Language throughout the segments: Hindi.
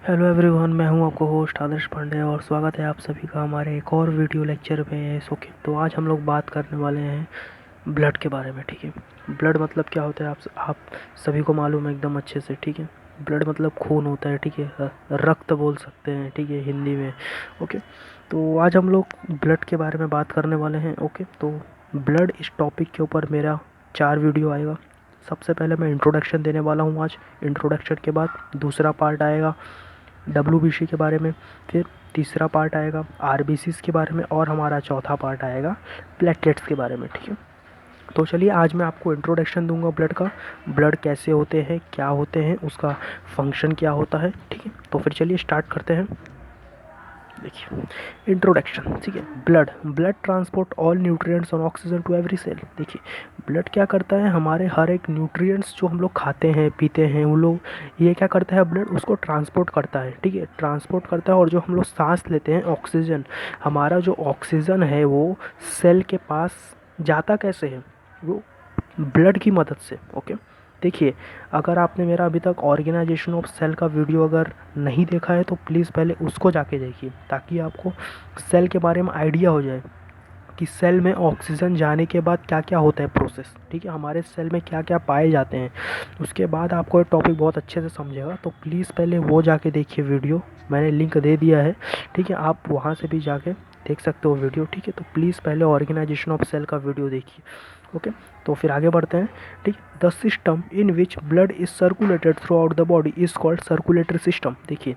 हेलो एवरीवन, मैं हूं आपका होस्ट आदर्श पांडे और स्वागत है आप सभी का हमारे एक और वीडियो लेक्चर में। ओके, तो आज हम लोग बात करने वाले हैं ब्लड के बारे में। ठीक है, ब्लड मतलब क्या होता है आप सभी को मालूम है एकदम अच्छे से। ठीक है, ब्लड मतलब खून होता है। ठीक है, रक्त बोल सकते हैं। ठीक है, हिंदी में। ओके, तो आज हम लोग ब्लड के बारे में बात करने वाले हैं। ओके, तो ब्लड इस टॉपिक के ऊपर मेरा 4 वीडियो आएगा। सबसे पहले मैं इंट्रोडक्शन देने वाला हूँ आज। इंट्रोडक्शन के बाद दूसरा पार्ट आएगा डब्ल्यूबीसी के बारे में, फिर तीसरा पार्ट आएगा आरबीसीज के बारे में, और हमारा चौथा पार्ट आएगा प्लेटलेट्स के बारे में। ठीक है, तो चलिए आज मैं आपको इंट्रोडक्शन दूंगा ब्लड का। ब्लड कैसे होते हैं, क्या होते हैं, उसका फंक्शन क्या होता है। ठीक है, तो फिर चलिए स्टार्ट करते हैं। देखिए, इंट्रोडक्शन। ठीक है, blood blood transport all nutrients और ऑक्सीजन टू एवरी सेल। देखिए, ब्लड क्या करता है, हमारे हर एक न्यूट्रिएंट्स जो हम लोग खाते हैं पीते हैं, वो लोग ये क्या करता है, ब्लड उसको ट्रांसपोर्ट करता है। ठीक है, ट्रांसपोर्ट करता है, और जो हम लोग सांस लेते हैं ऑक्सीजन, हमारा जो ऑक्सीजन है वो सेल के पास जाता कैसे है, वो ब्लड की मदद से। ओके, देखिए, अगर आपने मेरा अभी तक ऑर्गेनाइजेशन ऑफ सेल का वीडियो अगर नहीं देखा है तो प्लीज़ पहले उसको जाके देखिए, ताकि आपको सेल के बारे में आइडिया हो जाए कि सेल में ऑक्सीजन जाने के बाद क्या क्या होता है प्रोसेस। ठीक है, हमारे सेल में क्या क्या पाए जाते हैं, उसके बाद आपको ये टॉपिक बहुत अच्छे से समझेगा। तो प्लीज़ पहले वो जाके देखिए वीडियो, मैंने लिंक दे दिया है। ठीक है, आप वहाँ से भी जाके देख सकते हो वीडियो। ठीक है, तो प्लीज़ पहले ऑर्गेनाइजेशन ऑफ सेल का वीडियो देखिए। ओके, तो फिर आगे बढ़ते हैं। ठीक, the system in which blood is circulated through out the body is called circulatory system. देखिए,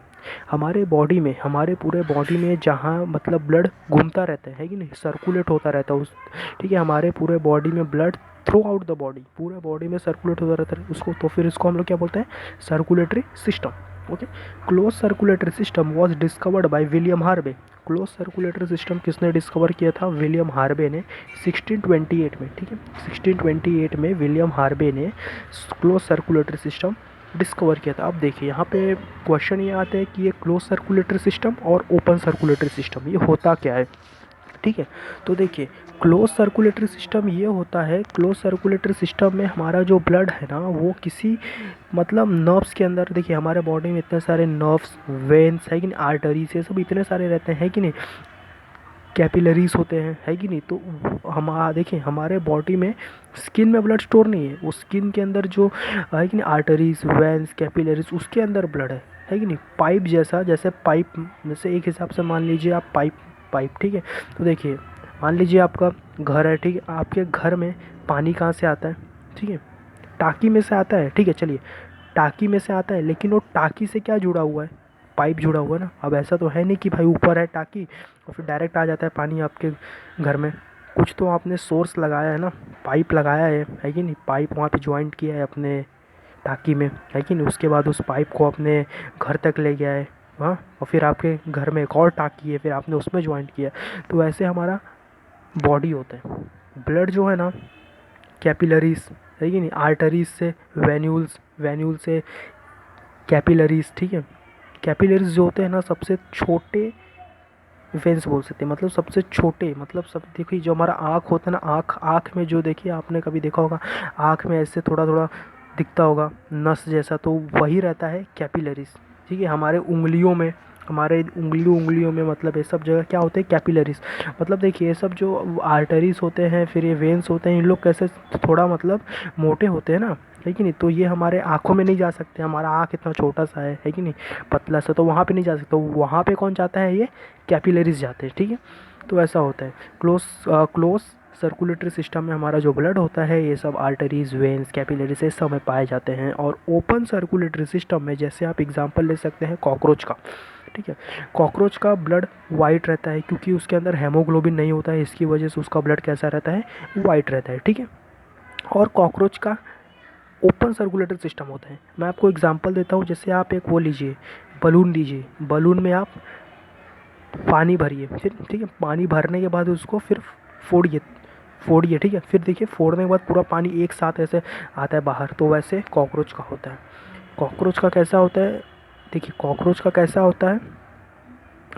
हमारे बॉडी में, हमारे पूरे बॉडी में जहाँ मतलब ब्लड घूमता रहता है कि नहीं, सर्कुलेट होता रहता है उस। ठीक है, हमारे पूरे बॉडी में blood through out the body, पूरे बॉडी में सर्कुलेट होता रहता है उसको, तो फिर इसको हम लोग क्या बोलते हैं, circulatory system. Okay, close circulatory system was discovered by William Harvey. Close circulatory system किसने डिस्कवर किया था, विलियम हार्वे ने 1628 में। ठीक है, 1628 में विलियम हार्वे ने क्लोज सर्कुलेटरी सिस्टम डिस्कवर किया था। अब देखिए, यहाँ पे क्वेश्चन ये आते हैं कि ये क्लोज सर्कुलेटरी सिस्टम और ओपन सर्कुलेटरी सिस्टम ये होता क्या है। ठीक है, तो देखिए, क्लोज सर्कुलेटरी सिस्टम ये होता है, क्लोज सर्कुलेटरी सिस्टम में हमारा जो ब्लड है ना वो किसी मतलब नर्व्स के अंदर, देखिए हमारे बॉडी में इतने सारे नर्व्स, वेन्स है कि नहीं, आर्टरीज, ये सब इतने सारे रहते हैं कि नहीं, कैपिलरीज होते हैं है कि नहीं। तो हम देखिए, हमारे बॉडी में स्किन में ब्लड स्टोर नहीं है, वो स्किन के अंदर जो है कि नहीं, आर्टरीज, वेन्स, कैपिलरीज, उसके अंदर ब्लड है कि नहीं, पाइप जैसा, जैसे पाइप, जैसे एक हिसाब से मान लीजिए आप पाइप पाइप। ठीक है, तो देखिए, मान लीजिए आपका घर है। ठीक है, आपके घर में पानी कहाँ से आता है, ठीक है, टाकी में से आता है। ठीक है, चलिए, टाकी में से आता है, लेकिन वो टाकी से क्या जुड़ा हुआ है, पाइप जुड़ा हुआ है ना। अब ऐसा तो है नहीं कि भाई ऊपर है टाकी और फिर डायरेक्ट आ जाता है पानी आपके घर में, कुछ तो आपने सोर्स लगाया है ना, पाइप लगाया है कि नहीं, पाइप वहाँ पे ज्वाइंट किया है अपने टाकी में, है कि नहीं, उसके बाद उस पाइप को अपने घर तक ले गया है। हाँ, और फिर आपके घर में एक और टाकी है, फिर आपने उसमें ज्वाइंट किया। तो ऐसे हमारा बॉडी होता है। ब्लड जो है ना, कैपिलरीज है कि नहीं, आर्टरीज से वेन्यूल्स, वेन्यूल से कैपिलरीज। ठीक है, कैपिलरीज जो होते हैं ना, सबसे छोटे वेंस बोल सकते हैं, मतलब सबसे छोटे, मतलब सब देखिए, जो हमारा आँख होता है ना, आँख आँख में जो, देखिए आपने कभी देखा होगा आँख में ऐसे थोड़ा थोड़ा दिखता होगा नस जैसा, तो वही रहता है कैपिलरीज। ठीक है, हमारे उंगलियों में, हमारे उंगलियों में, मतलब ये सब जगह क्या होते हैं, कैपिलरीज। मतलब देखिए, ये सब जो आर्टरीज होते हैं, फिर ये वेन्स होते हैं, इन लोग कैसे थोड़ा मतलब मोटे होते हैं ना, है कि नहीं, तो ये हमारे आँखों में नहीं जा सकते, हमारा आँख इतना छोटा सा है कि नहीं, पतला सा, तो वहाँ पे नहीं जा सकता, वहाँ पे कौन जाता है, ये कैपिलरीज जाते हैं। ठीक है, तो ऐसा होता है। क्लोज सर्कुलेटरी सिस्टम में हमारा जो ब्लड होता है, ये सब आर्टरीज, वेन्स, कैपिलरीज ये सब में पाए जाते हैं। और ओपन सर्कुलेटरी सिस्टम में, जैसे आप एग्जांपल ले सकते हैं कॉकरोच का। ठीक है, कॉकरोच का ब्लड वाइट रहता है क्योंकि उसके अंदर हेमोग्लोबिन नहीं होता है, इसकी वजह से उसका ब्लड कैसा रहता है, वाइट रहता है। ठीक है, और कॉकरोच का ओपन सर्कुलेटरी सिस्टम होता है। मैं आपको एग्जांपल देता हूँ, जैसे आप एक वो लीजिए, बलून लीजिए, बलून में आप पानी भरिए, फिर ठीक है, पानी भरने के बाद उसको फिर फोड़िए, फोड़िए। ठीक है, फिर देखिए, फोड़ने के बाद पूरा पानी एक साथ ऐसे आता है बाहर, तो वैसे कॉकरोच का होता है। कॉकरोच का कैसा होता है, देखिए कॉकरोच का कैसा होता है,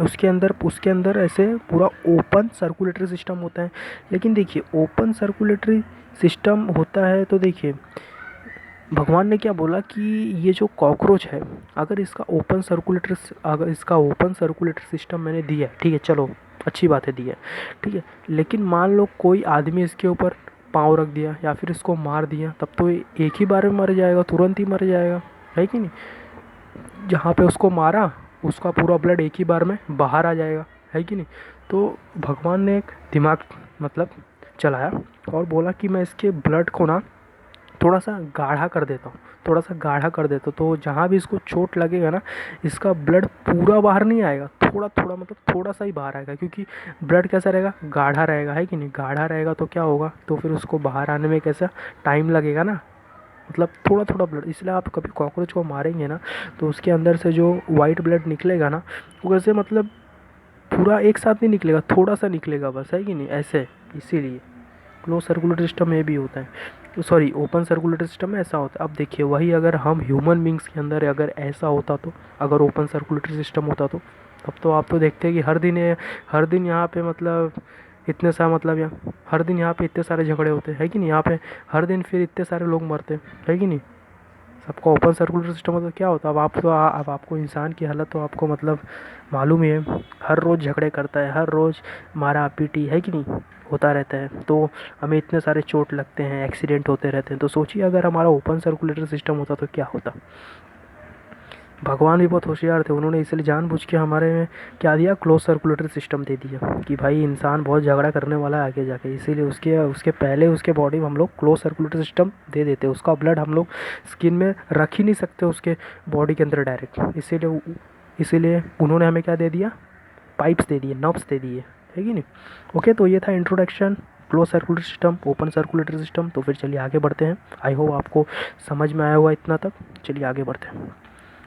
उसके अंदर ऐसे पूरा ओपन सर्कुलेटरी सिस्टम होता है। लेकिन देखिए, ओपन सर्कुलेटरी सिस्टम होता है तो देखिए, भगवान ने क्या बोला कि ये जो कॉकरोच है, अगर इसका ओपन सर्कुलेटर सिस्टम मैंने दिया है, ठीक है, चलो अच्छी बात है, दिया है, ठीक है, लेकिन मान लो कोई आदमी इसके ऊपर पाँव रख दिया या फिर इसको मार दिया, तब तो ये एक ही बार में मर जाएगा, तुरंत ही मर जाएगा, है कि नहीं। जहाँ पे उसको मारा उसका पूरा ब्लड एक ही बार में बाहर आ जाएगा, है कि नहीं। तो भगवान ने एक दिमाग मतलब चलाया और बोला कि मैं इसके ब्लड को ना थोड़ा सा गाढ़ा कर देता हूँ, थोड़ा सा गाढ़ा कर देता हूँ, तो जहाँ भी इसको चोट लगेगा ना, इसका ब्लड पूरा बाहर नहीं आएगा, थोड़ा थोड़ा मतलब थोड़ा सा ही बाहर आएगा, क्योंकि ब्लड कैसा रहेगा, गाढ़ा रहेगा, है कि नहीं। गाढ़ा रहेगा तो क्या होगा, तो फिर उसको बाहर आने में कैसा टाइम लगेगा ना, मतलब थोड़ा थोड़ा ब्लड। इसलिए आप कभी कॉकरोच को मारेंगे ना, तो उसके अंदर से जो वाइट ब्लड निकलेगा ना, वो कैसे मतलब पूरा एक साथ नहीं निकलेगा, थोड़ा सा निकलेगा बस, है कि नहीं, ऐसे। इसीलिए क्लोज सर्कुलेटरी सिस्टम में भी होता है, तो सॉरी ओपन सर्कुलेटरी सिस्टम में ऐसा होता है। अब देखिए वही अगर हम ह्यूमन बींग्स के अंदर अगर ऐसा होता, तो अगर ओपन सर्कुलेटरी सिस्टम होता तो तब तो आप तो देखते हैं कि हर दिन यहाँ पे मतलब इतने सा मतलब यहाँ हर दिन यहाँ पे इतने सारे झगड़े होते हैं, है कि नहीं। यहाँ पे हर दिन फिर इतने सारे लोग मरते हैं, है कि नहीं। सबका ओपन सर्कुलर सिस्टम होता तो क्या होता। अब आपको इंसान की हालत तो आपको मतलब मालूम ही है, हर रोज़ झगड़े करता है, हर रोज़ मारा पीटी, है कि नहीं, होता रहता है, तो हमें इतने सारे चोट लगते हैं, एक्सीडेंट होते रहते हैं। तो सोचिए अगर हमारा ओपन सर्कुलेटर सिस्टम होता तो क्या होता। भगवान भी बहुत होशियार थे, उन्होंने इसलिए जानबूझ के हमारे में क्या दिया, क्लोज सर्कुलेटरी सिस्टम दे दिया कि भाई इंसान बहुत झगड़ा करने वाला है आगे जाके, इसीलिए उसके उसके पहले उसके बॉडी में हम लोग क्लोज सर्कुलेटरी सिस्टम दे देते। उसका ब्लड हम लोग स्किन में रख ही नहीं सकते उसके बॉडी के अंदर डायरेक्ट, इसीलिए उन्होंने हमें क्या दे दिया, पाइप्स दे दिए, नर्व्स दे दिए, है कि नहीं। ओके, तो ये था introduction close circulatory system, open circulatory system. तो फिर चलिए आगे बढ़ते हैं। आई होप आपको समझ में आया होगा इतना तक। चलिए आगे बढ़ते हैं।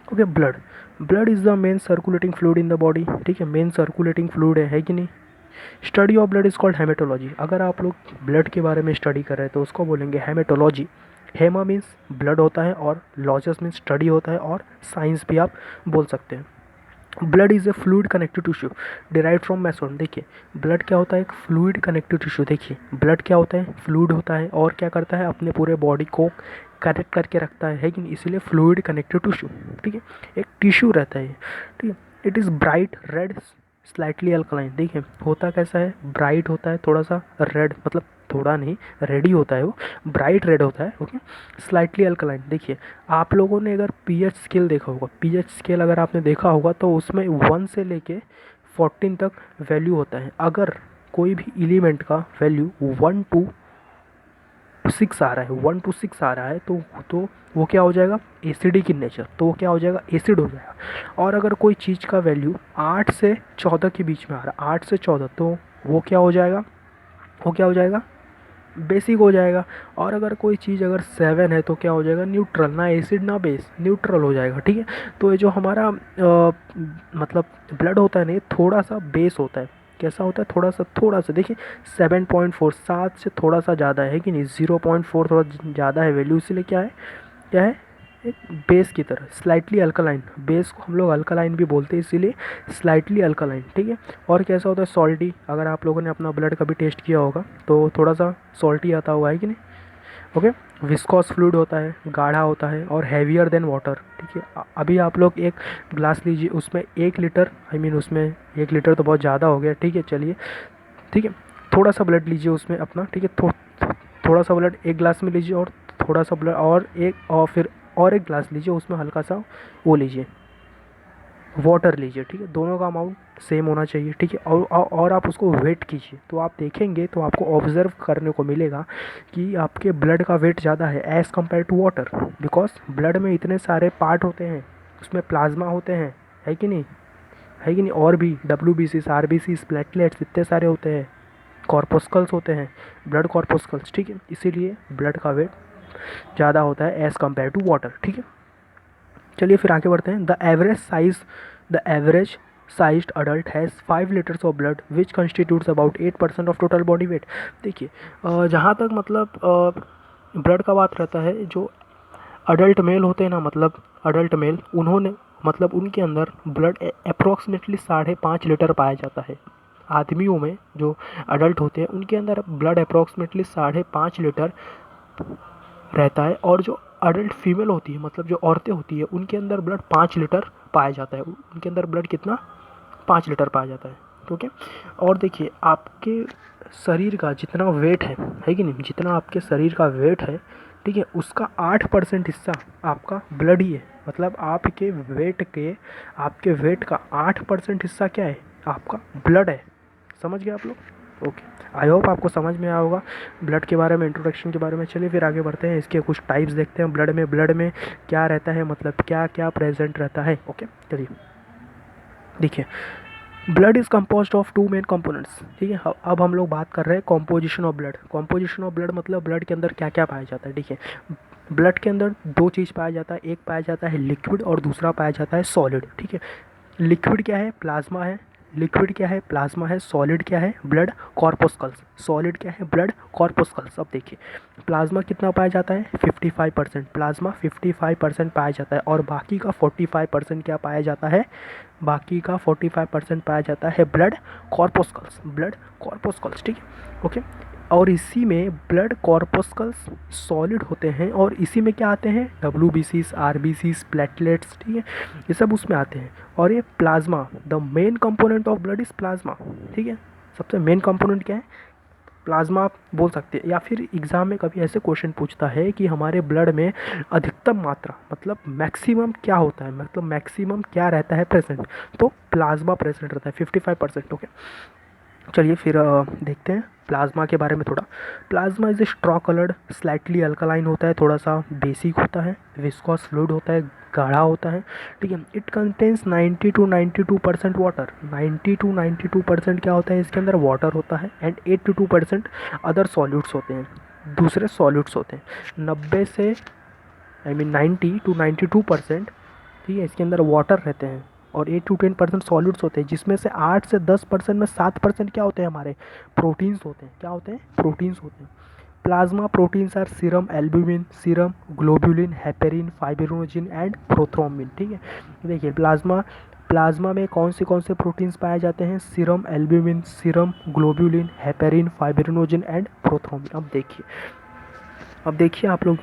Okay, blood is the main circulating fluid in the body, ठीक है, मेन सर्कुलेटिंग फ्लूइड है कि नहीं। Study of blood is called haematology. अगर आप लोग ब्लड के बारे में स्टडी कर रहे हैं तो उसको बोलेंगे हेमेटोलॉजी। हेमा मीन्स ब्लड होता है और लॉजस मीन्स स्टडी होता है और साइंस भी आप बोल सकते हैं। Blood is a fluid connective tissue derive from mason. देखिए ब्लड क्या होता है, एक फ्लूइड कनेक्टिव टिश्यू। देखिए ब्लड क्या होता है, फ्लूइड होता है और क्या करता है, अपने पूरे बॉडी को कनेक्ट करके रखता है कि नहीं, इसीलिए फ्लूइड कनेक्टिव टिश्यू, ठीक है, एक टिश्यू रहता है, ठीक है। It is bright red slightly alkaline. देखिए होता कैसा है, ब्राइट होता है, थोड़ा सा रेड, मतलब थोड़ा नहीं, रेडी होता है वो, ब्राइट रेड होता है, ओके, स्लाइटली अल्कलाइन। देखिए आप लोगों ने अगर पीएच स्केल देखा होगा, पीएच स्केल अगर आपने देखा होगा तो उसमें 1 से लेके 14 तक वैल्यू होता है। अगर कोई भी एलिमेंट का वैल्यू 1 to 6 आ रहा है, 1 to 6 आ रहा है, तो वो क्या हो जाएगा, एसिडिक इन नेचर, तो वो क्या हो जाएगा, एसिड हो जाएगा। और अगर कोई चीज़ का वैल्यू 8 से 14 के बीच में आ रहा है, 8 से 14, तो वो क्या हो जाएगा, वो क्या हो जाएगा, बेसिक हो जाएगा। और अगर कोई चीज़ अगर 7 है तो क्या हो जाएगा, न्यूट्रल, ना एसिड ना बेस, न्यूट्रल हो जाएगा, ठीक है। तो ये जो हमारा मतलब ब्लड होता है ना, ये थोड़ा सा बेस होता है। कैसा होता है, थोड़ा सा देखिए 7.4, 7 से थोड़ा सा ज़्यादा है कि नहीं, 0.4 थोड़ा ज़्यादा है वैल्यू, इसलिए क्या है, एक बेस की तरह, स्लाइटली अल्कलाइन। बेस को हम लोग अल्कलाइन भी बोलते हैं, इसीलिए स्लाइटली अल्कलाइन, ठीक है। और कैसा होता है, सॉल्टी। अगर आप लोगों ने अपना ब्लड कभी टेस्ट किया होगा तो थोड़ा सा सॉल्टी आता हुआ है कि नहीं, ओके। विस्कॉस फ्लूइड होता है, गाढ़ा होता है और हैवियर देन वाटर, ठीक है। अभी आप लोग एक ग्लास लीजिए, उसमें 1 लीटर, उसमें 1 लीटर तो बहुत ज़्यादा हो गया, ठीक है, चलिए, ठीक है, थोड़ा सा ब्लड लीजिए उसमें अपना, ठीक है, थोड़ा सा ब्लड एक ग्लास में लीजिए और थोड़ा सा ब्लड और फिर और एक ग्लास लीजिए, उसमें हल्का सा वो लीजिए, वाटर लीजिए, ठीक है। दोनों का अमाउंट सेम होना चाहिए, ठीक है। और आप उसको वेट कीजिए, तो आप देखेंगे, तो आपको ऑब्जर्व करने को मिलेगा कि आपके ब्लड का वेट ज़्यादा है as compare to water, because blood में इतने सारे पार्ट होते हैं, उसमें प्लाज्मा होते हैं, है कि नहीं, है कि नहीं, और भी WBCs, RBCs, प्लेटलेट्स, इतने सारे होते हैं, कॉर्पोस्कल्स होते हैं, ब्लड कॉर्पोस्कल्स, ठीक है। इसीलिए ब्लड का वेट ज़्यादा होता है एज़ कम्पेयर टू वाटर, ठीक है। चलिए फिर आगे बढ़ते हैं। The average sized adult has 5 litres of blood which constitutes about 8% of total body weight. देखिए जहाँ तक मतलब ब्लड का बात रहता है, जो अडल्ट मेल होते हैं ना, मतलब अडल्ट मेल, उन्होंने मतलब उनके अंदर ब्लड अप्रॉक्सीमेटली 5.5 लीटर पाया जाता है। आदमियों में जो अडल्ट होते हैं उनके अंदर ब्लड अप्रॉक्सीमेटली 5.5 लीटर रहता है, और जो अडल्ट फीमेल होती है, मतलब जो औरतें होती है, उनके अंदर ब्लड 5 लीटर पाया जाता है। उनके अंदर ब्लड कितना, 5 लीटर पाया जाता है। ओके। और देखिए आपके शरीर का जितना वेट है कि नहीं, जितना आपके शरीर का वेट है, ठीक है, उसका 8% हिस्सा आपका ब्लड ही है। मतलब आपके वेट का 8% हिस्सा क्या है, आपका ब्लड है। समझ गए आप लोग? ओके। आई होप आपको समझ में आया होगा ब्लड के बारे में, इंट्रोडक्शन के बारे में। चलिए फिर आगे बढ़ते हैं, इसके कुछ टाइप्स देखते हैं। ब्लड में क्या रहता है, मतलब क्या क्या प्रेजेंट रहता है। ओके, चलिए देखिए, blood is composed of 2 main components. ठीक है, अब हम लोग बात कर रहे हैं composition of blood. Composition of blood मतलब ब्लड के अंदर क्या क्या पाया जाता है। ठीक है, ब्लड के अंदर 2 चीज़ पाया जाता है, एक पाया जाता है लिक्विड और दूसरा पाया जाता है सॉलिड। ठीक है, लिक्विड क्या है, प्लाज्मा है। लिक्विड क्या है, प्लाज्मा है। सॉलिड क्या है, ब्लड कॉर्पोस्कल्स। सॉलिड क्या है, ब्लड कॉर्पोस्कल्स। अब देखिए, प्लाज्मा कितना पाया जाता है, 55%। प्लाज्मा 55% पाया जाता है, और बाकी का 45% क्या पाया जाता है, बाकी का 45% पाया जाता है ब्लड कॉर्पोस्कल्स। ब्लड कॉर्पोस्कल्स, ठीक है, ओके। और इसी में ब्लड कॉर्पोस्कल्स सॉलिड होते हैं, और इसी में क्या आते हैं, WBCs, RBCs, प्लेटलेट्स, ठीक है, ये सब उसमें आते हैं। और ये plasma, the main component of blood is plasma. ठीक है, सबसे मेन कंपोनेंट क्या है, प्लाज्मा आप बोल सकते हैं। या फिर एग्ज़ाम में कभी ऐसे क्वेश्चन पूछता है कि हमारे ब्लड में अधिकतम मात्रा, मतलब मैक्सिमम क्या होता है, मतलब मैक्सिमम क्या रहता है प्रेजेंट, तो प्लाज्मा प्रेजेंट रहता है 55%। ओके, चलिए फिर देखते हैं प्लाज्मा के बारे में थोड़ा। Plasma is a straw coloured, slightly alkaline होता है, थोड़ा सा बेसिक होता है, विस्कॉस फ्लूइड होता है, गाढ़ा होता है। ठीक है, it contains 90 to 92% water. 90 to 92% क्या होता है, इसके अंदर वाटर होता है, एंड 8 to 2% अदर सॉल्यूट्स होते हैं, दूसरे सॉल्यूट्स होते हैं। 90 से 90 to 92%, ठीक है, इसके अंदर वाटर रहते हैं, और 8 to 10% सॉलिड्स होते हैं, जिसमें से 8 से 10% में 7% क्या होते हैं, हमारे प्रोटीन्स होते हैं। क्या होते हैं, प्रोटीन्स होते हैं। Plasma proteins are serum albumin, serum globulin, heparin, fibrinogen and prothrombin. ठीक है, देखिए प्लाज्मा में कौन से प्रोटीन्स पाए जाते हैं, serum albumin, serum globulin, heparin, fibrinogen and prothrombin. अब देखिए आप लोग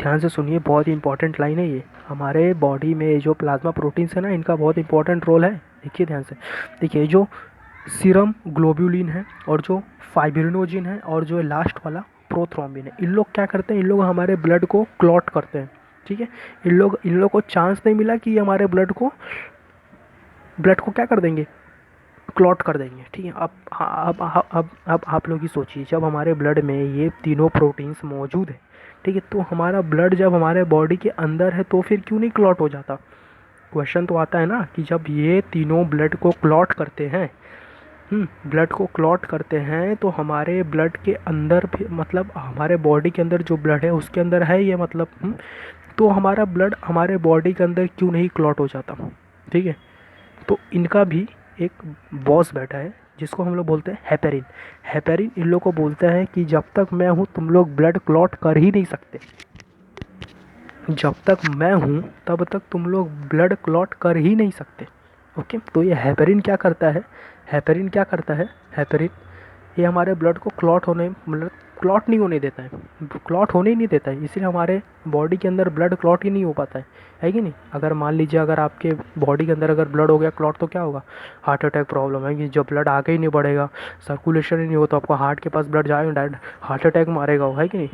ध्यान से सुनिए, बहुत ही इंपॉर्टेंट लाइन है ये। हमारे बॉडी में जो प्लाज्मा प्रोटीन्स है ना, इनका बहुत इंपॉर्टेंट रोल है। देखिए ध्यान से, देखिए जो सीरम ग्लोब्यूलिन है, और जो फाइब्रिनोजिन है, और जो लास्ट वाला प्रोथ्रोम्बिन है, इन लोग क्या करते हैं, इन लोग हमारे ब्लड को क्लॉट करते हैं। ठीक है, इन लोग को चांस नहीं मिला कि ये हमारे ब्लड को क्या कर देंगे, क्लॉट कर देंगे। ठीक है, अब आप लोग ही सोचिए, जब हमारे ब्लड में ये तीनों प्रोटीन्स मौजूद है, ठीक है, तो हमारा ब्लड जब हमारे बॉडी के अंदर है तो फिर क्यों नहीं क्लॉट हो जाता। क्वेश्चन तो आता है ना कि जब ये तीनों ब्लड को क्लॉट करते हैं, ब्लड को क्लॉट करते हैं, तो हमारे ब्लड के अंदर भी, मतलब हमारे बॉडी के अंदर जो ब्लड है उसके अंदर है ये, मतलब तो हमारा ब्लड हमारे बॉडी के अंदर क्यों नहीं क्लॉट हो जाता। ठीक है, तो इनका भी एक बॉस बैठा है, जिसको हम लोग बोलते हैं हेपेरिन। हेपेरिन इन लोग को बोलता है कि जब तक मैं हूँ तुम लोग ब्लड क्लॉट कर ही नहीं सकते, जब तक मैं हूँ तब तक तुम लोग ब्लड क्लॉट कर ही नहीं सकते। ओके, तो ये हेपेरिन क्या करता है, हेपेरिन ये हमारे ब्लड को क्लॉट होने, मतलब क्लॉट नहीं होने देता है, क्लॉट होने ही नहीं देता है, इसलिए हमारे बॉडी के अंदर ब्लड क्लॉट ही नहीं हो पाता है कि नहीं। अगर मान लीजिए अगर आपके बॉडी के अंदर अगर ब्लड हो गया क्लॉट, तो क्या होगा, हार्ट अटैक प्रॉब्लम है, कि जब ब्लड आगे ही नहीं बढ़ेगा, सर्कुलेशन ही नहीं हो, तो आपको हार्ट के पास ब्लड जाएगा, डायरेक्ट हार्ट अटैक मारेगा वो, है कि नहीं।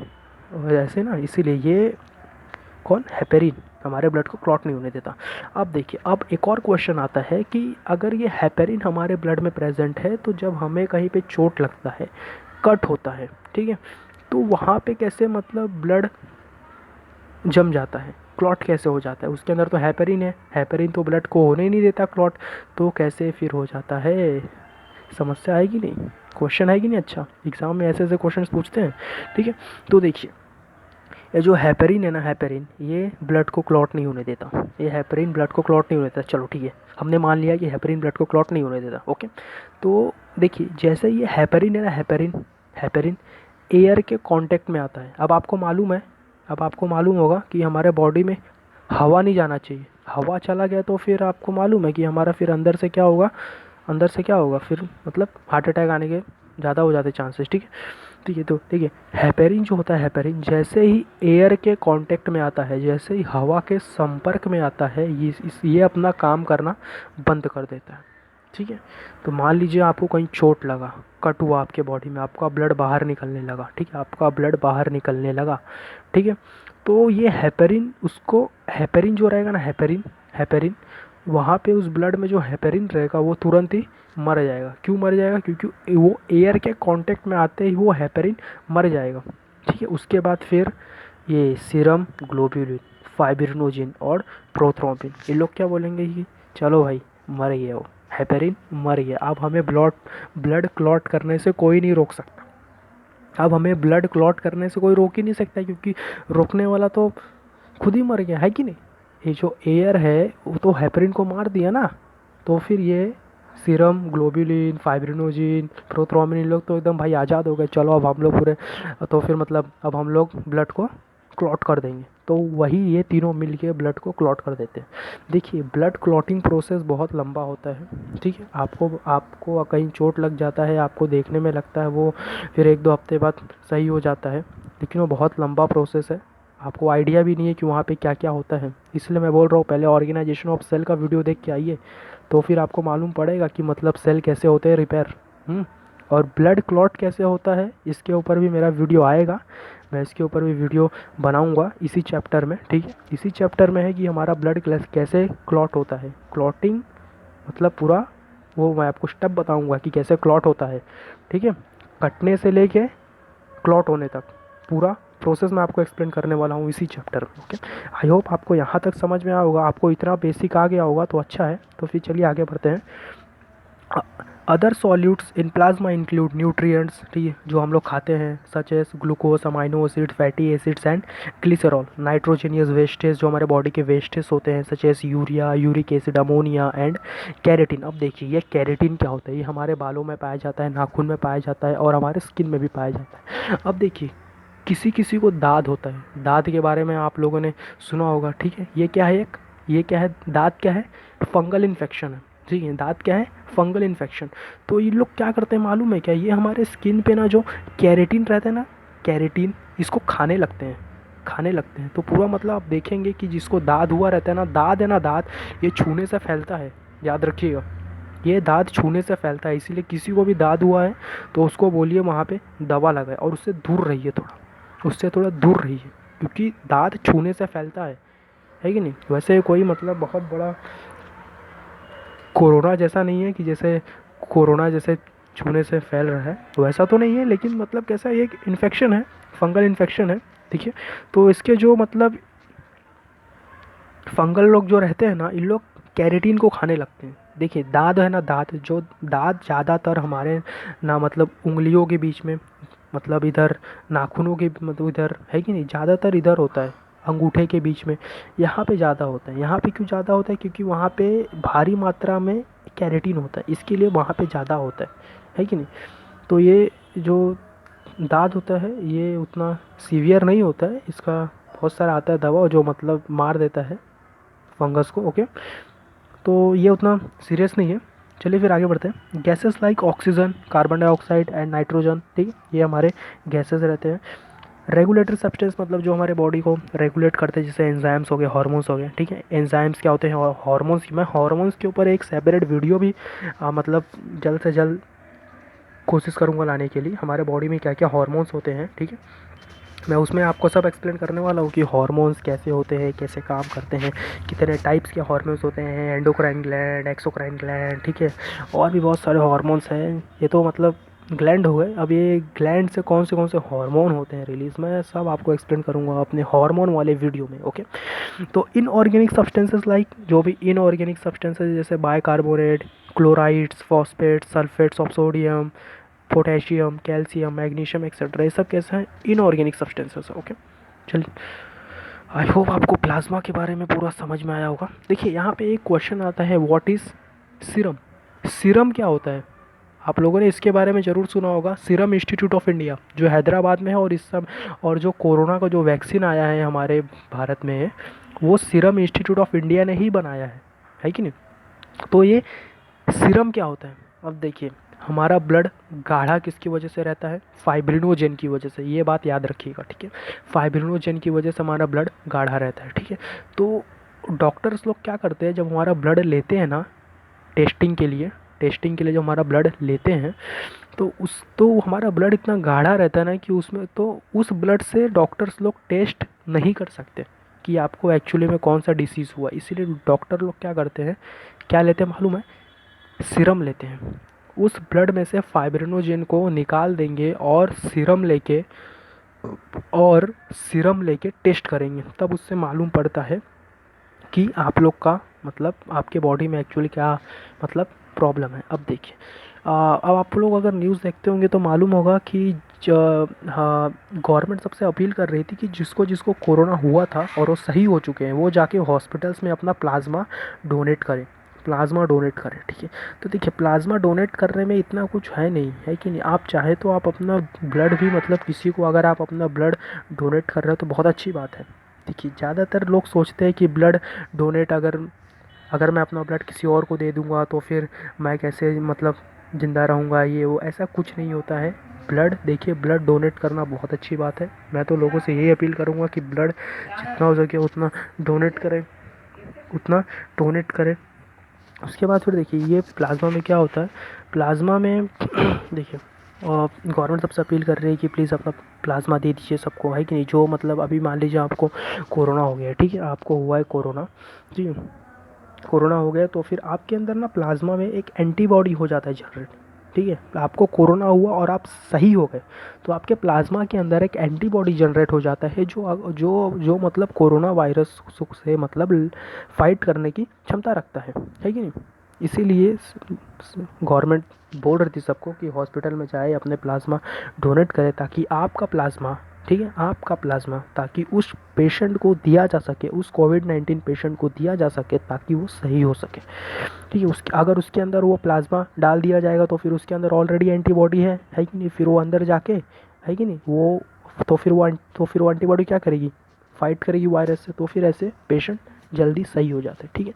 और ऐसे ना, इसीलिए ये कौन, हेपेरिन हमारे ब्लड को क्लॉट नहीं होने देता। अब देखिए, अब एक और क्वेश्चन आता है कि अगर ये हेपेरिन हमारे ब्लड में प्रेजेंट है, तो जब हमें कहीं पे चोट लगता है, कट होता है, ठीक है, तो वहाँ पे कैसे, मतलब ब्लड जम जाता है, क्लॉट कैसे हो जाता है, उसके अंदर तो हेपेरिन है, हेपेरिन तो ब्लड को होने ही नहीं देता क्लॉट, तो कैसे फिर हो जाता है। समस्या आएगी नहीं, क्वेश्चन आएगी नहीं। अच्छा, एग्जाम में ऐसे ऐसे क्वेश्चन पूछते हैं। ठीक है, तो देखिए, ये जो हेपेरिन है ना, हेपेरिन ये ब्लड को क्लॉट नहीं होने देता, ये हेपेरिन ब्लड को क्लॉट नहीं होने देता। चलो ठीक है, हमने मान लिया कि हेपेरिन ब्लड को क्लॉट नहीं होने देता। ओके, तो देखिए, जैसे ये हेपेरिन है ना, हेपेरिन एयर के कांटेक्ट में आता है। अब आपको मालूम होगा कि हमारे बॉडी में हवा नहीं जाना चाहिए, हवा चला गया तो फिर आपको मालूम है कि हमारा फिर अंदर से क्या होगा, फिर मतलब हार्ट अटैक आने के ज़्यादा हो जाते चांसेस। ठीक है, ठीक है। तो देखिए हेपेरिन जो होता है, हेपेरिन जैसे ही एयर के कांटेक्ट में आता है, जैसे ही हवा के संपर्क में आता है, ये अपना काम करना बंद कर देता है। ठीक है। तो मान लीजिए आपको कहीं चोट लगा, कट हुआ आपके बॉडी में, आपका ब्लड बाहर निकलने लगा। ठीक है, आपका ब्लड बाहर निकलने लगा। ठीक है। तो ये हेपेरिन, उसको हेपेरिन जो रहेगा ना, हेपेरिन हेपेरिन वहाँ पे उस ब्लड में जो हेपेरिन रहेगा वो तुरंत ही मर जाएगा। क्यों मर जाएगा? क्योंकि वो एयर के कांटेक्ट में आते ही वो हेपेरिन मर जाएगा। ठीक है। उसके बाद फिर ये सीरम ग्लोब्यूलिन, फाइब्रिनोजिन और प्रोथ्रोम्बिन, ये लोग क्या बोलेंगे कि चलो भाई मर गया, वो हेपेरिन मर गया, अब हमें ब्लड क्लॉट करने से कोई नहीं रोक सकता। अब हमें ब्लड क्लॉट करने से कोई रोक ही नहीं सकता, क्योंकि रोकने वाला तो खुद ही मर गया है कि नहीं। ये जो एयर है वो तो हेपरिन को मार दिया ना। तो फिर ये सीरम ग्लोब्यूलिन, फाइब्रिनोजिन, प्रोथ्रोम्बिन, इन लोग तो एकदम भाई आज़ाद हो गए, चलो अब हम लोग पूरे, तो फिर मतलब अब हम लोग ब्लड को क्लॉट कर देंगे। तो वही ये तीनों मिल के ब्लड को क्लॉट कर देते हैं। देखिए ब्लड क्लॉटिंग प्रोसेस बहुत लंबा होता है। ठीक है। आपको कहीं चोट लग जाता है, आपको देखने में लगता है वो फिर 1-2 हफ्ते बाद सही हो जाता है, लेकिन वो बहुत लंबा प्रोसेस है। आपको आइडिया भी नहीं है कि वहाँ पे क्या क्या होता है। इसलिए मैं बोल रहा हूँ पहले ऑर्गेनाइजेशन ऑफ सेल का वीडियो देख के आइए, तो फिर आपको मालूम पड़ेगा कि मतलब सेल कैसे होते हैं रिपेयर। और ब्लड क्लॉट कैसे होता है इसके ऊपर भी मेरा वीडियो आएगा, मैं इसके ऊपर भी वीडियो बनाऊंगा इसी चैप्टर में। ठीक है। इसी चैप्टर में है कि हमारा ब्लड कैसे क्लॉट होता है, क्लॉटिंग मतलब पूरा वो मैं आपको स्टेप बताऊंगा कि कैसे क्लॉट होता है। ठीक है। कटने से लेके क्लॉट होने तक पूरा प्रोसेस मैं आपको एक्सप्लेन करने वाला हूँ इसी चैप्टर में। ओके, आई होप आपको यहाँ तक समझ में आया होगा, आपको इतना बेसिक आ गया होगा तो अच्छा है। तो फिर चलिए आगे बढ़ते हैं। Other solutes in plasma include nutrients, ठीक है, जो हम लोग खाते हैं, such as glucose, amino acid, fatty acids and glycerol. Nitrogenous wastage, जो हमारे बॉडी के वेस्टेज होते हैं, such as urea, uric acid, ammonia and keratin. अब देखिए ये कैरेटिन क्या होता है, ये हमारे बालों में पाया जाता है, नाखून में पाया जाता है और हमारे स्किन में भी पाया जाता है। अब देखिए किसी किसी को दाद होता है, दाद के बारे में आप लोगों ने सुना होगा। ठीक है। ये क्या है, ये क्या है, दाद क्या है, फंगल इन्फेक्शन है। ठीक है, दाद क्या है, फंगल इन्फेक्शन। तो ये लोग क्या करते हैं मालूम है क्या, ये हमारे स्किन पे ना जो कैरेटिन रहता है ना, कैरेटिन, इसको खाने लगते हैं, खाने लगते हैं। तो पूरा मतलब आप देखेंगे कि जिसको दाद हुआ रहता है ना, दाद है ना, दाद ये छूने से फैलता है, याद रखिएगा, ये दाद छूने से फैलता है। इसीलिए किसी को भी दाद हुआ है तो उसको बोलिए वहाँ पे दवा लगाए और उससे दूर रहिए, उससे थोड़ा दूर रहिए, क्योंकि दाद छूने से फैलता है कि नहीं। वैसे कोई मतलब बहुत बड़ा कोरोना जैसा नहीं है कि जैसे कोरोना जैसे छूने से फैल रहा है, वैसा तो नहीं है, लेकिन मतलब कैसा ये एक इन्फेक्शन है, फंगल इन्फेक्शन है। ठीक है। तो इसके जो मतलब फंगल लोग जो रहते हैं ना, इन लोग कैरेटीन को खाने लगते हैं। देखिए दाद है ना, दाद जो दाद ज़्यादातर हमारे ना मतलब उंगलियों के बीच में, मतलब इधर नाखूनों के मतलब इधर है कि नहीं, ज़्यादातर इधर होता है, अंगूठे के बीच में, यहाँ पे ज़्यादा होता है। यहाँ पे क्यों ज़्यादा होता है, क्योंकि वहाँ पे भारी मात्रा में कैरेटीन होता है, इसके लिए वहाँ पे ज़्यादा होता है कि नहीं। तो ये जो दाद होता है ये उतना सीवियर नहीं होता है, इसका बहुत सारा आता है दवा जो मतलब मार देता है फंगस को। ओके, तो ये उतना सीरियस नहीं है। चलिए फिर आगे बढ़ते हैं। Gases like oxygen, carbon dioxide and nitrogen, ठीक है, ये हमारे गैसेस रहते हैं। रेगुलेटरी सब्सटेंस मतलब जो हमारे बॉडी को रेगुलेट करते हैं, जैसे एंजाइम्स हो गए, हार्मोन्स हो गए। ठीक है, एंजाइम्स क्या होते हैं, हार्मोन्स। मैं हार्मोन्स के ऊपर एक सेपरेट वीडियो भी मतलब जल्द से जल्द कोशिश करूँगा लाने के लिए, हमारे बॉडी में क्या क्या हार्मोन्स होते हैं। ठीक है, मैं उसमें आपको सब एक्सप्लेन करने वाला हूँ कि हार्मोन्स कैसे होते हैं, कैसे काम करते हैं, कितने टाइप्स के हार्मोन्स होते हैं, एंडोक्राइन ग्लैंड, एक्सोक्राइन ग्लैंड, ठीक है, और भी बहुत सारे हार्मोन्स हैं। ये तो मतलब ग्लैंड हो गए, अब ये ग्लैंड से कौन से हार्मोन होते हैं रिलीज, मैं सब आपको एक्सप्लेन करूँगा अपने हार्मोन वाले वीडियो में। ओके, तो इनऑर्गेनिक सब्सटेंसेस लाइक, जो भी इनऑर्गेनिक सब्सटेंसेस जैसे bicarbonate, chlorides, phosphates, sulphates of sodium, potassium, calcium, magnesium etcetera, ये सब कैसे हैं, इनऑर्गेनिक सब्सटेंसेस है। ओके, चलिए आई होप आपको प्लाज्मा के बारे में पूरा समझ में आया होगा। देखिए यहाँ पे एक क्वेश्चन आता है, व्हाट इज़ सीरम। सीरम क्या होता है, आप लोगों ने इसके बारे में ज़रूर सुना होगा। सीरम इंस्टीट्यूट ऑफ इंडिया जो हैदराबाद में है, और इस सब और जो कोरोना का जो वैक्सीन आया है हमारे भारत में, वो सीरम इंस्टीट्यूट ऑफ इंडिया ने ही बनाया है कि नहीं। तो ये सीरम क्या होता है, अब देखिए हमारा ब्लड गाढ़ा किसकी वजह से रहता है? फाइब्रिनोजेन की वजह से, ये बात याद रखिएगा, ठीक है। फाइब्रिनोजेन की वजह से हमारा ब्लड गाढ़ा रहता है, ठीक है। तो डॉक्टर्स लोग क्या करते हैं, जब हमारा ब्लड लेते हैं ना टेस्टिंग के लिए जब हमारा ब्लड लेते हैं, तो हमारा ब्लड इतना गाढ़ा रहता है ना कि उसमें तो उस ब्लड से डॉक्टर्स लोग टेस्ट नहीं कर सकते कि आपको एक्चुअली में कौन सा डिसीज़ हुआ। इसीलिए डॉक्टर लोग क्या करते हैं, क्या लेते हैं मालूम है? सीरम लेते हैं। उस ब्लड में से फाइब्रिनोजेन को निकाल देंगे और सीरम लेके टेस्ट करेंगे, तब उससे मालूम पड़ता है कि आप लोग का मतलब आपके बॉडी में एक्चुअली क्या मतलब प्रॉब्लम है। अब देखिए, अब आप लोग अगर न्यूज़ देखते होंगे तो मालूम होगा कि हाँ, गवर्नमेंट सबसे अपील कर रही थी कि जिसको जिसको कोरोना हुआ था और वो सही हो चुके हैं, वो जाके हॉस्पिटल्स में अपना प्लाज्मा डोनेट करें, ठीक है। तो देखिए, प्लाज्मा डोनेट करने में इतना कुछ है नहीं, है कि नहीं। आप चाहे तो आप अपना ब्लड भी मतलब किसी को अगर आप अपना ब्लड डोनेट कर रहे हो तो बहुत अच्छी बात है। देखिए, ज़्यादातर लोग सोचते हैं कि ब्लड डोनेट अगर अगर मैं अपना ब्लड किसी और को दे दूंगा तो फिर मैं कैसे मतलब ज़िंदा रहूँगा, ये वो, ऐसा कुछ नहीं होता है। देखिए, ब्लड डोनेट करना बहुत अच्छी बात है। मैं तो लोगों से यही अपील करूँगा कि ब्लड जितना हो सके उतना डोनेट करें। उसके बाद फिर देखिए, ये प्लाज्मा में क्या होता है, प्लाज्मा में देखिए, गवर्नमेंट सबसे अपील कर रही है कि प्लीज़ अपना प्लाज्मा दे दीजिए सबको, है कि नहीं। जो मतलब अभी मान लीजिए आपको कोरोना हो गया है, ठीक है, आपको हुआ है कोरोना, जी, कोरोना हो गया, तो फिर आपके अंदर ना प्लाज्मा में एक एंटीबॉडी हो जाता है जनरेट, ठीक है। आपको कोरोना हुआ और आप सही हो गए, तो आपके प्लाज्मा के अंदर एक एंटीबॉडी जनरेट हो जाता है जो जो जो मतलब कोरोना वायरस से मतलब फाइट करने की क्षमता रखता है कि नहीं। इसीलिए गवर्नमेंट बोल रही थी सबको कि हॉस्पिटल में जाए, अपने प्लाज्मा डोनेट करें, ताकि आपका प्लाज्मा, ठीक है, आपका प्लाज्मा ताकि उस पेशेंट को दिया जा सके, उस कोविड-19 पेशेंट को दिया जा सके, ताकि वो सही हो सके, ठीक है। उसके अगर उसके अंदर वो प्लाज्मा डाल दिया जाएगा तो फिर उसके अंदर ऑलरेडी एंटीबॉडी है कि नहीं। फिर वो अंदर जाके, है कि नहीं, वो तो फिर वो एंटीबॉडी क्या करेगी, फाइट करेगी वायरस से, तो फिर ऐसे पेशेंट जल्दी सही हो जाते हैं, ठीक है।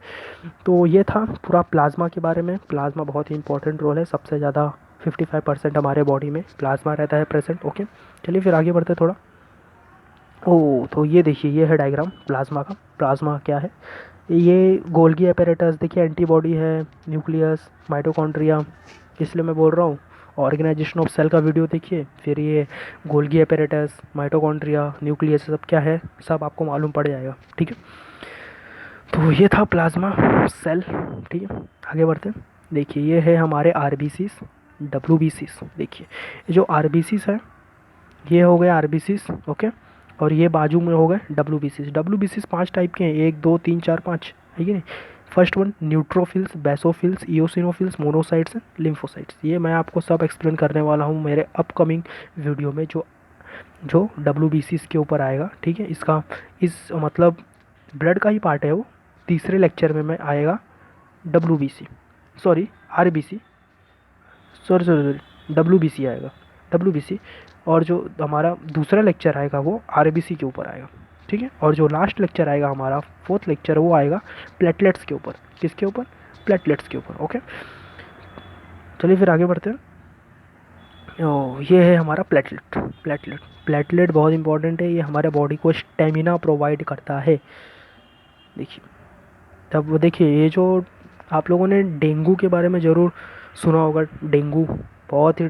तो ये था पूरा प्लाज्मा के बारे में। प्लाज्मा बहुत ही इंपॉर्टेंट रोल है, सबसे ज़्यादा 55% हमारे बॉडी में प्लाज्मा रहता है प्रेजेंट, ओके। चलिए फिर आगे बढ़ते हैं थोड़ा। तो ये देखिए, ये है डायग्राम प्लाज्मा का। प्लाज्मा क्या है, ये गोल्गी एपेरेटस, देखिए एंटीबॉडी है, न्यूक्लियस, माइटोकॉन्ड्रिया, इसलिए मैं बोल रहा हूँ ऑर्गेनाइजेशन ऑफ सेल का वीडियो देखिए। फिर ये गोल्गी एपेरेटस, माइटोकॉन्ड्रिया, न्यूक्लियस, सब क्या है, सब आपको मालूम पड़ जाएगा, ठीक है। तो ये था प्लाज्मा सेल, ठीक है। आगे बढ़ते हैं। देखिए, ये है हमारे आरबीसीस, डब्ल्यूबीसीस। देखिए, ये जो आरबीसीस है, ये हो गए आरबीसीस, ओके। और ये बाजू में हो गए डब्ल्यूबीसीस। डब्ल्यूबीसीस 5 टाइप के हैं, 1 2 3 4 5, है कि नहीं। First one neutrophils, basophils, eosinophils, monocytes, lymphocytes. ये मैं आपको सब एक्सप्लेन करने वाला हूँ मेरे अपकमिंग वीडियो में, जो जो डब्ल्यूबीसीस के ऊपर आएगा, ठीक है। इस मतलब ब्लड का ही पार्ट है वो। तीसरे लेक्चर में आएगा WBC, sorry RBC, sorry WBC आएगा, डब्ल्यूबीसी। और जो हमारा दूसरा लेक्चर आएगा वो आरबीसी के ऊपर आएगा, ठीक है। और जो लास्ट लेक्चर आएगा हमारा, फोर्थ लेक्चर, वो आएगा प्लेटलेट्स के ऊपर। किसके ऊपर? प्लेटलेट्स के ऊपर, ओके। चलिए फिर आगे बढ़ते हैं। ये है हमारा प्लेटलेट बहुत इंपॉर्टेंट है, ये हमारे बॉडी को स्टेमिना प्रोवाइड करता है। देखिए, तब वो देखिए, ये जो आप लोगों ने डेंगू के बारे में ज़रूर सुना होगा। डेंगू बहुत ही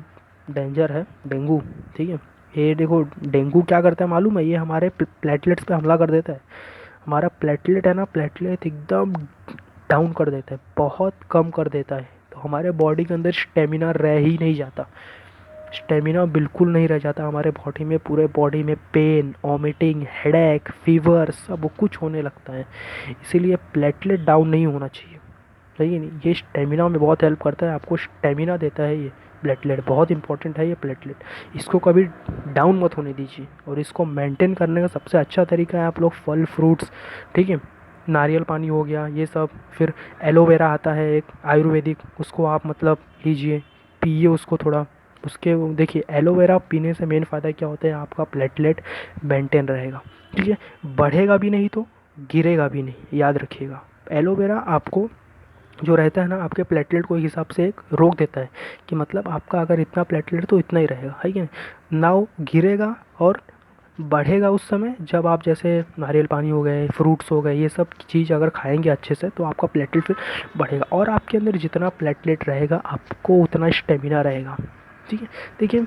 डेंजर है, डेंगू, ठीक है। ये देखो, डेंगू क्या करता है मालूम है, ये हमारे प्लेटलेट्स पे हमला कर देता है। हमारा प्लेटलेट है ना, प्लेटलेट एकदम डाउन कर देता है, बहुत कम कर देता है। तो हमारे बॉडी के अंदर स्टेमिना रह ही नहीं जाता, स्टेमिना बिल्कुल नहीं रह जाता हमारे बॉडी में। पूरे बॉडी में पेन, वॉमिटिंग, हेडेक, फीवर, सब कुछ होने लगता है। इसीलिए प्लेटलेट डाउन नहीं होना चाहिए, सही नहीं। ये स्टेमिना में बहुत हेल्प करता है, आपको स्टेमिना देता है ये प्लेटलेट, बहुत इंपॉर्टेंट है ये प्लेटलेट। इसको कभी डाउन मत होने दीजिए। और इसको मेंटेन करने का सबसे अच्छा तरीका है, आप लोग फल फ्रूट्स, ठीक है, नारियल पानी हो गया, ये सब। फिर एलोवेरा आता है एक आयुर्वेदिक, उसको आप मतलब लीजिए, पिए उसको थोड़ा। उसके देखिए, एलोवेरा पीने से मेन फ़ायदा क्या होता है, आपका प्लेटलेट मेंटेन रहेगा, ठीक है। बढ़ेगा भी नहीं तो गिरेगा भी नहीं, याद रखिएगा। एलोवेरा आपको जो रहता है ना आपके प्लेटलेट को एक हिसाब से एक रोक देता है कि मतलब आपका अगर इतना प्लेटलेट तो इतना ही रहेगा, है कि नहीं। नाव गिरेगा और बढ़ेगा उस समय जब आप जैसे नारियल पानी हो गए, फ्रूट्स हो गए, ये सब चीज़ अगर खाएंगे अच्छे से तो आपका प्लेटलेट फिर बढ़ेगा, और आपके अंदर जितना प्लेटलेट रहेगा आपको उतना स्टेमिना रहेगा, ठीक है। देखिए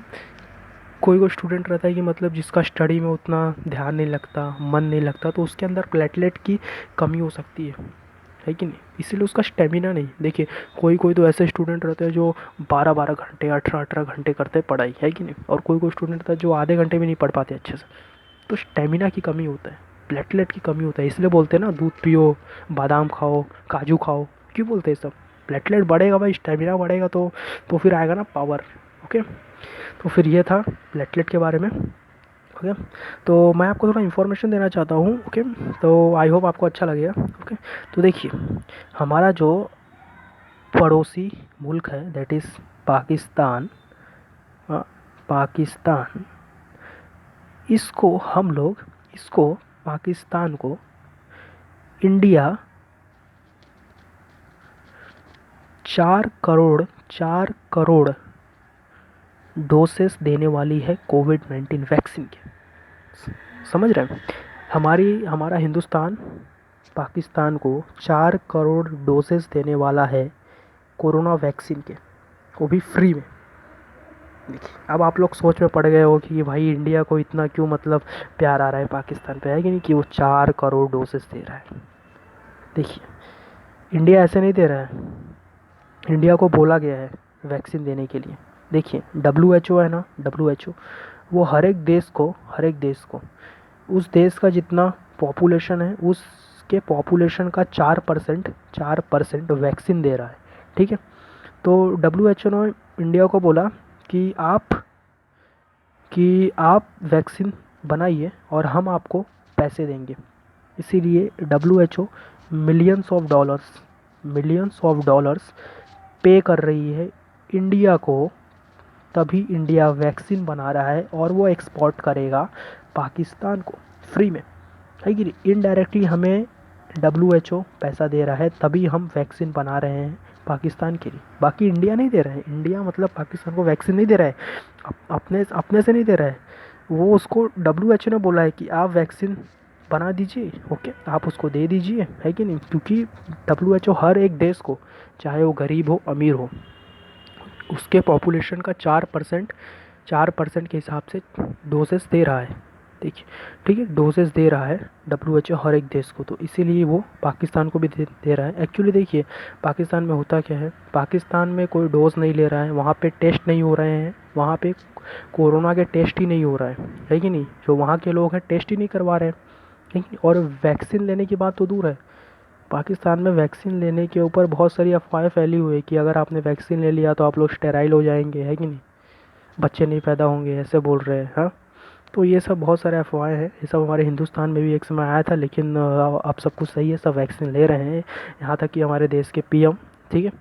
कोई कोई स्टूडेंट रहता है कि मतलब जिसका स्टडी में उतना ध्यान नहीं लगता, मन नहीं लगता, तो उसके अंदर प्लेटलेट की कमी हो सकती है कि नहीं, इसीलिए उसका स्टेमिना नहीं। देखिए कोई कोई तो ऐसे स्टूडेंट रहते हैं जो 12-12 घंटे, 18-18 घंटे करते हैं पढ़ाई, है कि नहीं, और कोई कोई स्टूडेंट रहता है जो आधे घंटे भी नहीं पढ़ पाते अच्छे से। तो स्टेमिना की कमी होता है, प्लेटलेट की कमी होता है, इसलिए बोलते हैं ना दूध पियो, बादाम खाओ, काजू खाओ, क्यों बोलते हैं सब। प्लेटलेट बढ़ेगा भाई, स्टेमिना बढ़ेगा तो फिर आएगा ना पावर। ओके, तो फिर ये था प्लेटलेट के बारे में। ओके, तो मैं आपको थोड़ा इन्फॉर्मेशन देना चाहता हूँ। ओके, तो आई होप आपको अच्छा लगेगा। ओके, तो देखिए हमारा जो पड़ोसी मुल्क है दैट इज़ पाकिस्तान, पाकिस्तान, इसको हम लोग, इसको पाकिस्तान को इंडिया 4 करोड़ डोसेस देने वाली है कोविड-19 वैक्सीन के। समझ रहे हैं, हमारा हिंदुस्तान पाकिस्तान को 4 करोड़ डोसेस देने वाला है कोरोना वैक्सीन के, वो भी फ्री में। देखिए अब आप लोग सोच में पड़ गए हो कि भाई इंडिया को इतना क्यों मतलब प्यार आ रहा है पाकिस्तान पे, है कि नहीं, कि वो 4 करोड़ डोसेस दे रहा है। देखिए इंडिया ऐसे नहीं दे रहा है, इंडिया को बोला गया है वैक्सीन देने के लिए। देखिए WHO है ना, WHO वो हर एक देश को उस देश का जितना पॉपुलेशन है उसके पॉपुलेशन का 4% वैक्सीन दे रहा है, ठीक है। तो WHO ने इंडिया को बोला कि आप वैक्सीन बनाइए और हम आपको पैसे देंगे। इसीलिए WHO मिलियंस ऑफ डॉलर्स पे कर रही है इंडिया को, तभी इंडिया वैक्सीन बना रहा है और वो एक्सपोर्ट करेगा पाकिस्तान को फ्री में, है कि नहीं। इनडायरेक्टली हमें WHO पैसा दे रहा है तभी हम वैक्सीन बना रहे हैं पाकिस्तान के लिए, बाकी इंडिया नहीं दे रहा है। इंडिया मतलब पाकिस्तान को वैक्सीन नहीं दे रहा है, अपने अपने से नहीं दे रहा है, वो उसको WHO ने बोला है कि आप वैक्सीन बना दीजिए, ओके आप उसको दे दीजिए, है कि नहीं। क्योंकि WHO हर एक देश को, चाहे वो गरीब हो अमीर हो, उसके पॉपुलेशन का 4% के हिसाब से डोसेस दे रहा है। देखिए ठीक है, डोसेस दे रहा है WHO हर एक देश को, तो इसीलिए वो पाकिस्तान को भी दे रहा है। एक्चुअली देखिए पाकिस्तान में होता क्या है, पाकिस्तान में कोई डोज नहीं ले रहा है, वहाँ पे टेस्ट नहीं हो रहे हैं, वहाँ पे कोरोना के टेस्ट ही नहीं हो रहा है कि नहीं। जो वहाँ के लोग हैं टेस्ट ही नहीं करवा रहे हैं, है कि नहीं। और वैक्सीन लेने की बात तो दूर है, पाकिस्तान में वैक्सीन लेने के ऊपर बहुत सारी अफवाहें फैली हुई है कि अगर आपने वैक्सीन ले लिया तो आप लोग स्टेराइल हो जाएंगे, है कि नहीं, बच्चे नहीं पैदा होंगे, ऐसे बोल रहे हैं। हाँ, तो ये सब बहुत सारे अफवाहें हैं, ये सब हमारे हिंदुस्तान में भी एक समय आया था, लेकिन अब सब कुछ सही है, सब वैक्सीन ले रहे हैं। यहाँ तक कि हमारे देश के PM, ठीक है,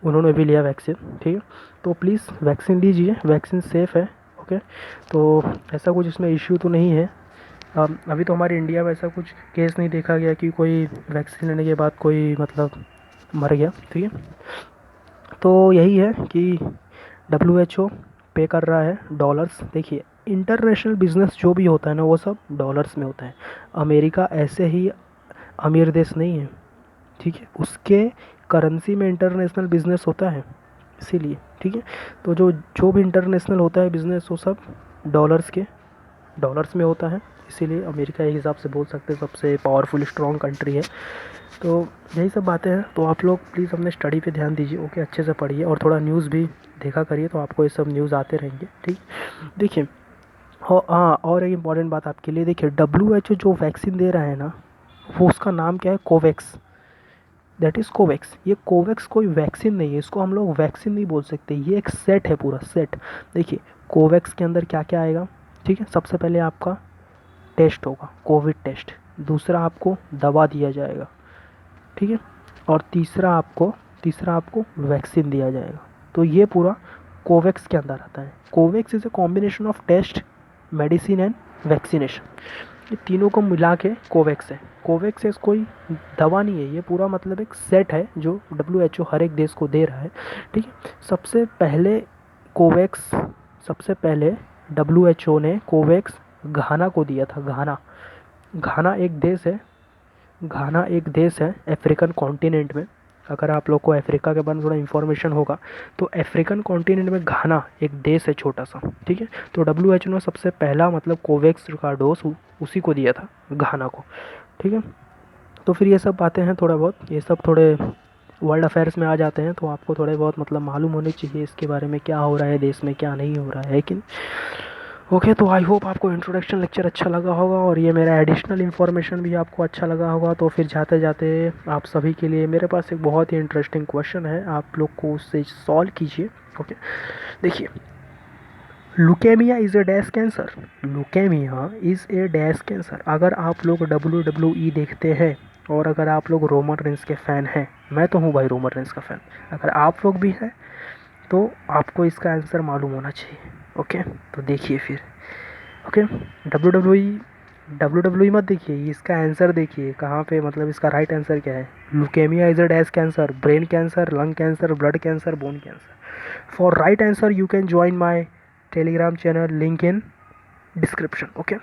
उन्होंने भी लिया वैक्सीन, ठीक है। तो प्लीज़ वैक्सीन लीजिए, वैक्सीन सेफ़ है। ओके, तो ऐसा कुछ इसमें इश्यू तो नहीं है। अभी तो हमारे इंडिया में ऐसा कुछ केस नहीं देखा गया कि कोई वैक्सीन लेने के बाद कोई मतलब मर गया, ठीक है। तो यही है कि WHO पे कर रहा है डॉलर्स। देखिए इंटरनेशनल बिजनेस जो भी होता है ना वो सब डॉलर्स में होता है। अमेरिका ऐसे ही अमीर देश नहीं है, ठीक है, उसके करेंसी में इंटरनेशनल बिजनेस होता है, इसीलिए, ठीक है। तो जो भी इंटरनेशनल होता है बिजनेस वो सब डॉलर्स में होता है, इसीलिए अमेरिका एक हिसाब से बोल सकते हैं सबसे पावरफुल स्ट्रॉन्ग कंट्री है। तो यही सब बातें हैं, तो आप लोग प्लीज़ अपने स्टडी पे ध्यान दीजिए, ओके, अच्छे से पढ़िए और थोड़ा न्यूज़ भी देखा करिए, तो आपको ये सब न्यूज़ आते रहेंगे, ठीक। देखिए हाँ, और एक इम्पॉर्टेंट बात आपके लिए, देखिए WHO जो वैक्सीन दे रहा है ना, वो उसका नाम क्या है, कोवैक्स, दैट इज़ कोवैक्स। ये कोवैक्स कोई वैक्सीन नहीं है, इसको हम लोग वैक्सीन नहीं बोल सकते, ये एक सेट है, पूरा सेट। देखिए कोवैक्स के अंदर क्या क्या आएगा, ठीक है। सबसे पहले आपका टेस्ट होगा, कोविड टेस्ट, दूसरा आपको दवा दिया जाएगा, ठीक है, और तीसरा आपको वैक्सीन दिया जाएगा। तो ये पूरा कोवैक्स के अंदर आता है। COVAX is a combination of test, medicine and vaccination. ये तीनों को मिला के कोवैक्स है। कोवैक्स कोई दवा नहीं है, ये पूरा मतलब एक सेट है जो WHO हर एक देश को दे रहा है, ठीक है। सबसे पहले कोवैक्स, सबसे पहले WHO ने कोवैक्स घाना को दिया था। घाना, घाना एक देश है, घाना एक देश है अफ्रीकन कॉन्टिनेंट में। अगर आप लोग को अफ्रीका के बारे में थोड़ा इन्फॉर्मेशन होगा तो अफ्रीकन कॉन्टिनेंट में घाना एक देश है छोटा सा, ठीक है। तो WHO ने सबसे पहला मतलब कोवैक्स का डोज उसी को दिया था, घाना को, ठीक है। तो फिर ये सब बातें हैं, थोड़ा बहुत ये सब थोड़े वर्ल्ड अफेयर्स में आ जाते हैं, तो आपको थोड़े बहुत मतलब मालूम होने चाहिए इसके बारे में, क्या हो रहा है देश में, क्या नहीं हो रहा है कि ओके। तो आई होप आपको इंट्रोडक्शन लेक्चर अच्छा लगा होगा और ये मेरा एडिशनल इन्फॉर्मेशन भी आपको अच्छा लगा होगा। तो फिर जाते जाते आप सभी के लिए मेरे पास एक बहुत ही इंटरेस्टिंग क्वेश्चन है, आप लोग को उससे सॉल्व कीजिए। ओके, देखिए, leukaemia is a dash cancer, leukaemia is a dash cancer. अगर आप लोग WWE देखते हैं और अगर आप लोग रोमन रेंस के फ़ैन हैं, मैं तो हूँ भाई रोमन रेंस का फ़ैन, अगर आप लोग भी हैं तो आपको इसका आंसर मालूम होना चाहिए। ओके, तो देखिए फिर। ओके, डब्ल्यू मत देखिए, इसका आंसर देखिए कहाँ पे, मतलब इसका राइट आंसर क्या है। Leukaemia is a dash cancer, brain cancer, lung cancer, blood cancer, bone cancer. For right answer you can join my Telegram channel, link in description. Okay,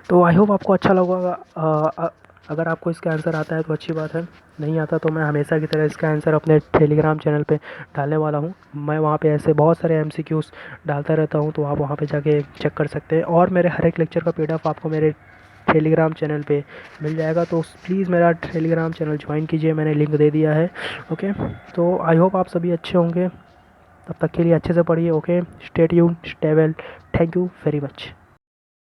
तो आई होप आपको अच्छा लगा। अगर आपको इसका आंसर आता है तो अच्छी बात है, नहीं आता तो मैं हमेशा की तरह इसका आंसर अपने टेलीग्राम चैनल पे डालने वाला हूँ। मैं वहाँ पे ऐसे बहुत सारे MCQs डालता रहता हूँ, तो आप वहाँ पे जाके चेक कर सकते हैं। और मेरे हर एक लेक्चर का PDF आपको मेरे टेलीग्राम चैनल पे मिल जाएगा, तो प्लीज़ मेरा टेलीग्राम चैनल ज्वाइन कीजिए, मैंने लिंक दे दिया है। ओके, तो आई होप आप सभी अच्छे होंगे, तब तक के लिए अच्छे से पढ़िए। Okay, stay tuned, stay well, thank you very much.